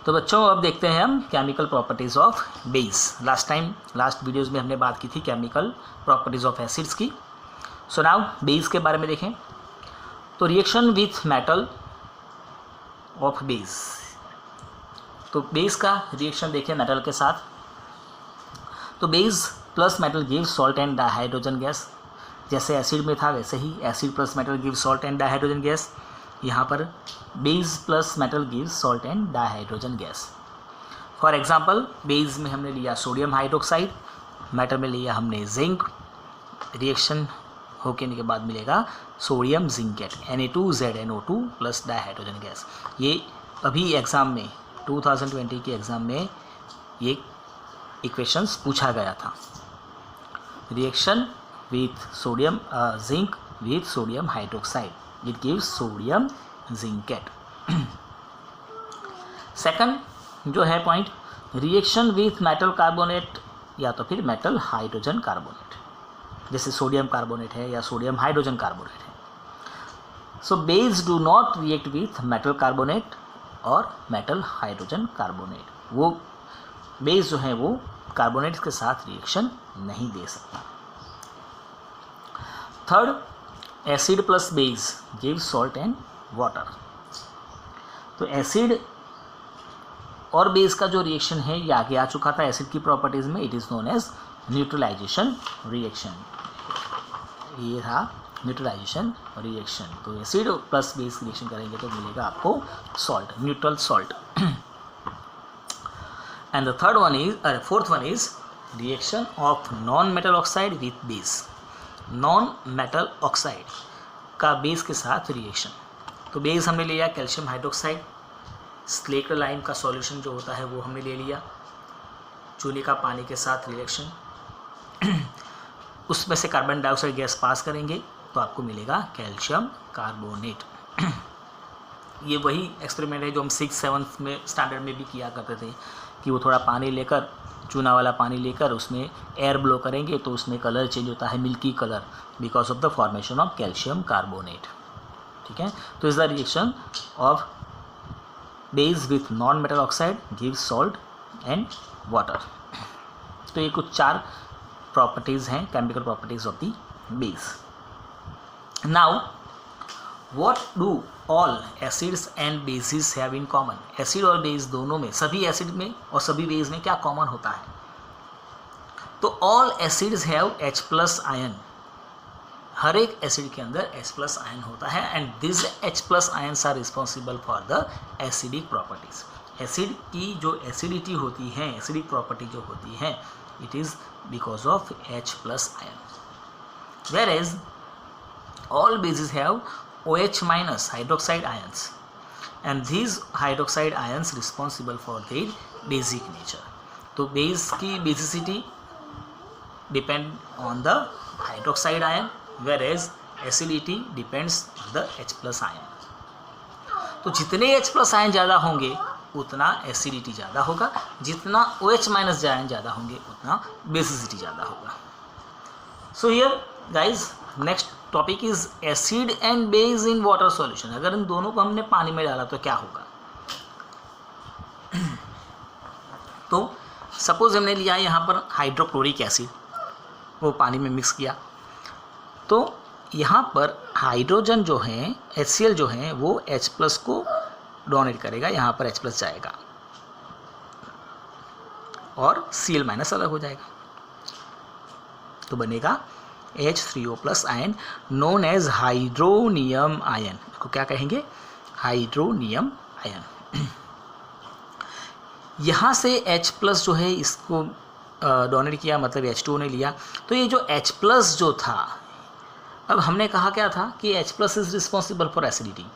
तो बच्चों अब देखते हैं हम chemical properties of base. Last videos में हमने बात की थी केमिकल प्रॉपर्टीज़ ऑफ एसिड्स की। सो नाउ बेस के बारे में देखें। तो reaction with metal of base, तो बेस का रिएक्शन देखें मेटल के साथ। तो base plus metal gives salt and dihydrogen gas. जैसे एसिड में था वैसे ही acid plus metal gives salt and dihydrogen gas. यहाँ पर base plus metal gives salt and dihydrogen gas. For example base में हमने लिया सोडियम हाइड्रोक्साइड, मेटल में लिया हमने जिंक। रिएक्शन होने के बाद मिलेगा sodium zincate Na2ZNO2 plus dihydrogen gas. ये अभी एग्ज़ाम में 2020 के एग्ज़ाम में ये इक्वेशंस पूछा गया था। Reaction with sodium zinc with sodium hydroxide, it gives sodium zincate। Second जो है point, reaction with metal carbonate या तो फिर मेटल हाइड्रोजन कार्बोनेट, जैसे सोडियम कार्बोनेट है या सोडियम हाइड्रोजन कार्बोनेट है। So base do not react with metal carbonate और मेटल हाइड्रोजन कार्बोनेट। वो बेस जो है वो कार्बोनेट के साथ रिएक्शन नहीं दे सकता। Third, acid plus base gives salt and water. तो एसिड और बेस का जो रिएक्शन है ये आगे आ चुका था एसिड की प्रॉपर्टीज़ में। It is known as neutralization reaction. ये था न्यूट्रलाइजेशन रिएक्शन। तो एसिड प्लस बेस रिएक्शन करेंगे तो मिलेगा आपको salt, neutral salt. And the fourth one is reaction of non metal oxide with base. Non metal oxide का base के साथ रिएक्शन। तो बेस हमने लिया कैल्शियम हाइड्रोक्साइड, स्लेट लाइम का सॉल्यूशन जो होता है वो हमने ले लिया, चूने का पानी के साथ रिएक्शन, उसमें से कार्बन डाइऑक्साइड गैस पास करेंगे तो आपको मिलेगा कैल्शियम कार्बोनेट। ये वही एक्सपेरिमेंट है जो हम 6th-7th में स्टैंडर्ड में भी किया करते थे कि वो थोड़ा पानी लेकर, चूना वाला पानी लेकर उसमें एयर ब्लो करेंगे तो उसमें कलर चेंज होता है, milky colour, because of the formation of calcium carbonate. ठीक है, तो is the reaction of base with non metal oxide gives salt and water. तो ये कुछ 4 प्रॉपर्टीज़ हैं, chemical properties of the base. Now what do all acids and bases have in common. Acid और base दोनों में, सभी acid में और सभी बेस में क्या कॉमन होता है? तो all acids have H+ ion. हर एक एसिड के अंदर H+ आयन होता है and this H+ ions are responsible for the acidic properties. Acid की जो एसिडिटी होती है, एसिडिक प्रॉपर्टी जो होती है, it is because of H+ ion. Whereas all bases have OH- hydroxide ions and these hydroxide ions responsible for their basic nature। तो base की basicity depend on the hydroxide ion whereas acidity depends on the H+ ion. तो जितने H+ ion ज़्यादा होंगे उतना acidity ज़्यादा होगा, जितना OH- आयन ज़्यादा होंगे उतना बेसिसिटी ज़्यादा होगा। So here guys next topic is acid and base in water solution. अगर इन दोनों को हमने पानी में डाला तो क्या होगा? तो सपोज हमने लिया यहाँ पर हाइड्रोक्लोरिक एसिड, वो पानी में मिक्स किया, तो यहाँ पर हाइड्रोजन जो है, HCl जो है, वो H+ को डोनेट करेगा, यहाँ पर H+ जाएगा और Cl- अलग हो जाएगा, तो बनेगा H3O+ ion known as hydronium ion. इसको क्या कहेंगे? Hydronium ion. यहाँ से H+ जो है इसको डोनेट किया, मतलब H2O ने लिया, तो ये जो H+ जो था, अब हमने कहा क्या था कि H+ is responsible for acidity,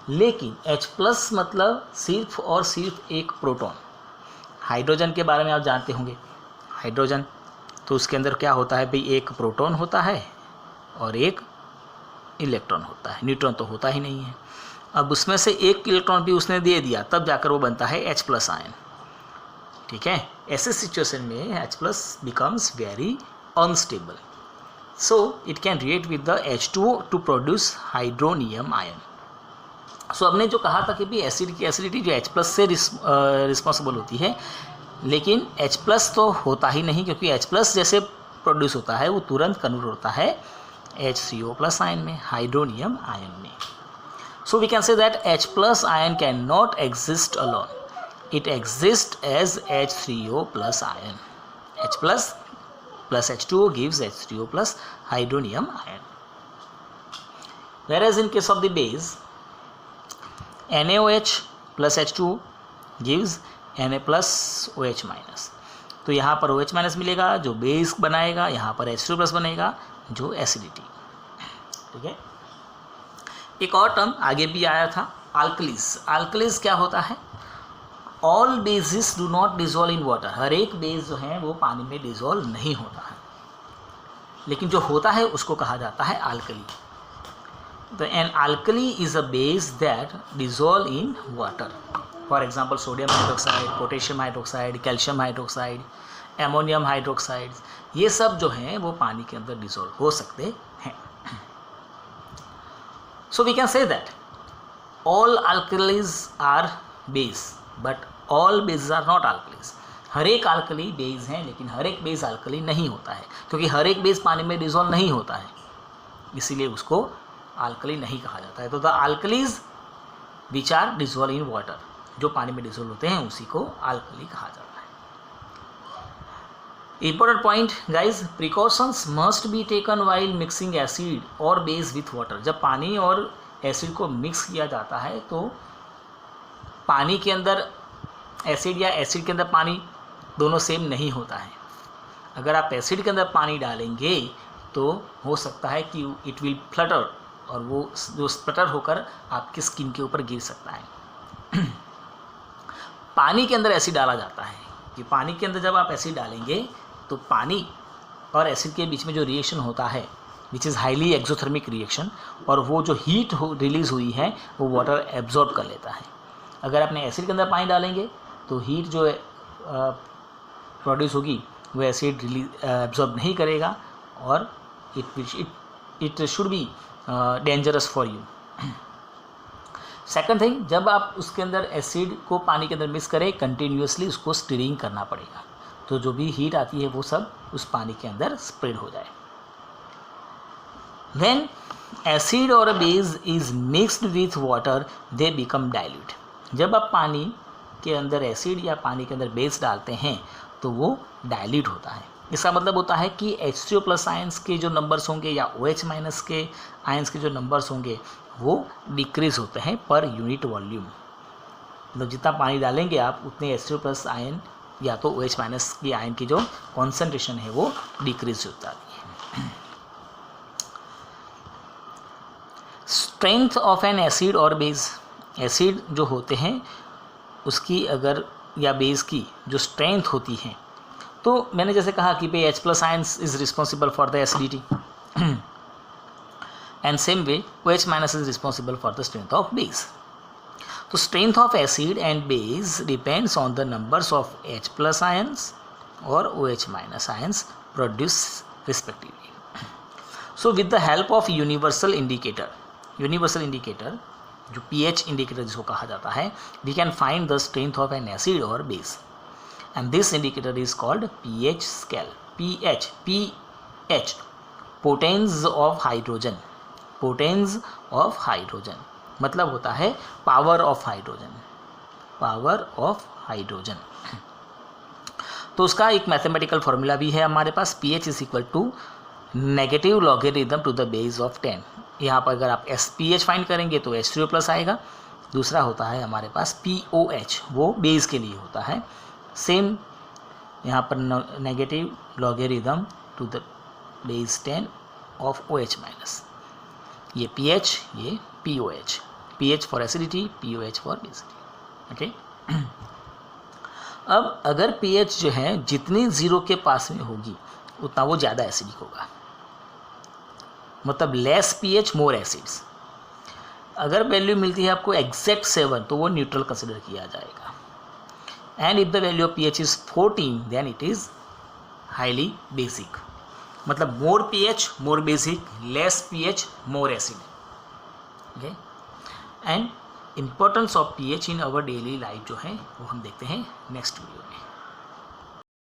लेकिन H+ मतलब सिर्फ और सिर्फ एक प्रोटॉन। हाइड्रोजन के बारे में आप जानते होंगे, हाइड्रोजन तो उसके अंदर क्या होता है भाई, एक प्रोटॉन होता है और एक इलेक्ट्रॉन होता है, न्यूट्रॉन तो होता ही नहीं है। अब उसमें से एक इलेक्ट्रॉन भी उसने दे दिया, तब जाकर वो बनता है H+ आयन। ठीक है, ऐसे सिचुएशन में H+ becomes very unstable, so it can react with the H2O to produce hydronium ion. So हमने जो कहा था कि भी एसिड की एसिडिटी जो H+ से रिस्पॉन्सिबल होती है, लेकिन H+ तो होता ही नहीं, क्योंकि H+ जैसे प्रोड्यूस होता है वो तुरंत कन्वर्ट होता है HCO+ आयन में, हाइड्रोनियम आयन में. So we can say that H+ ion cannot exist alone. It exists as H3O+ ion. H+ plus H2O gives H3O+ hydronium ion. Whereas in case of the base, NaOH plus H2O gives Na plus OH minus. तो यहाँ पर OH- मिलेगा जो base बनाएगा, यहाँ पर H2+ बनेगा जो एसिडिटी. ठीक है. एक और टर्म आगे भी आया था, अल्कलीज. अल्कलीज क्या होता है? All bases do not dissolve in water. हर एक बेस जो है वो पानी में डिजोल्व नहीं होता है, लेकिन जो होता है उसको कहा जाता है अल्कली. तो an alkali is a base that dissolve in water. For example sodium hydroxide, potassium hydroxide, calcium hydroxide, ammonium hydroxide, ये सब जो हैं वो पानी के अंदर डिजोल्व हो सकते हैं. So we can say that all alkalis are base, but all bases are not alkalis. हर एक अल्कली बेस हैं, लेकिन हर एक बेस अल्कली नहीं होता है, क्योंकि हर एक बेस पानी में डिजोल्व नहीं होता है, इसीलिए उसको अल्कली नहीं कहा जाता है. तो the alkalis which are dissolve in water, जो पानी में डिजोल्व होते हैं उसी को अल्कली कहा जाता है. Important point guys, precautions must be taken while mixing acid or base with water. जब पानी और एसिड को मिक्स किया जाता है तो पानी के अंदर एसिड या एसिड के अंदर पानी दोनों सेम नहीं होता है. अगर आप एसिड के अंदर पानी डालेंगे तो हो सकता है कि इट विल फ्लटर, और वो जो स्प्लटर होकर आपकी स्किन के ऊपर गिर सकता है. पानी के अंदर एसिड डाला जाता है कि पानी के अंदर जब आप एसिड डालेंगे तो पानी और एसिड के बीच में जो रिएक्शन होता है which is highly exothermic reaction, और वो जो हीट रिलीज़ हुई है वो वाटर एब्जॉर्ब कर लेता है. अगर आपने एसिड के अंदर पानी डालेंगे तो हीट जो प्रोड्यूस होगी वो एसिड एब्जॉर्ब नहीं करेगा, और it should be dangerous for you. Second thing, जब आप उसके अंदर एसिड को पानी के अंदर मिक्स करें, कंटिन्यूसली उसको स्टीरिंग करना पड़ेगा, तो जो भी हीट आती है वो सब उस पानी के अंदर स्प्रेड हो जाए. व्हेन एसिड और base is mixed with water they become dilute. जब आप पानी के अंदर एसिड या पानी के अंदर बेस डालते हैं तो वो डाइल्यूट होता है. इसका मतलब होता है कि H3O+ आयंस के जो नंबर्स होंगे या OH- के आयंस के जो नंबर्स होंगे वो डिक्रीज होते हैं पर यूनिट वॉल्यूम. मतलब जितना पानी डालेंगे आप उतने H3O+ आयन या तो OH- की आयन की जो कॉन्सेंट्रेशन है वो डिक्रीज होता है. स्ट्रेंथ ऑफ एन एसिड और बेस. एसिड जो होते हैं उसकी अगर या बेस की जो स्ट्रेंथ होती है, तो मैंने जैसे कहा कि भाई H+ ions is responsible for the acidity, and same way OH- is responsible for the strength of base. तो strength of acid and base depends on the numbers of H+ ions or OH- ions produced respectively. So with the help of universal indicator जो pH indicator जिसको कहा जाता है, we can find the strength of an acid or base, and this indicator is called pH scale. pH potence of hydrogen मतलब होता है power of hydrogen. तो उसका एक मैथमेटिकल फॉर्मूला भी है हमारे पास, pH is equal to negative logarithm to the base of 10. यहाँ पर अगर आप pH फाइंड करेंगे तो H3O+ आएगा. दूसरा होता है हमारे पास POH, वो बेस के लिए होता है. सेम यहाँ पर negative logarithm to the base 10 of OH-. ये pH, ये POH. pH for acidity, POH for basicity. Okay. अब अगर pH जो है जितनी ज़ीरो के पास में होगी उतना वो ज़्यादा एसिडिक होगा, मतलब लेस pH मोर एसिड्स. अगर वैल्यू मिलती है आपको एग्जैक्ट 7 तो वो न्यूट्रल कंसिडर किया जाएगा. And if the value of pH is 14 then it is highly basic. मतलब more pH more basic, less pH more acid. Okay. And importance of pH in our daily life जो है वो हम देखते हैं next video में।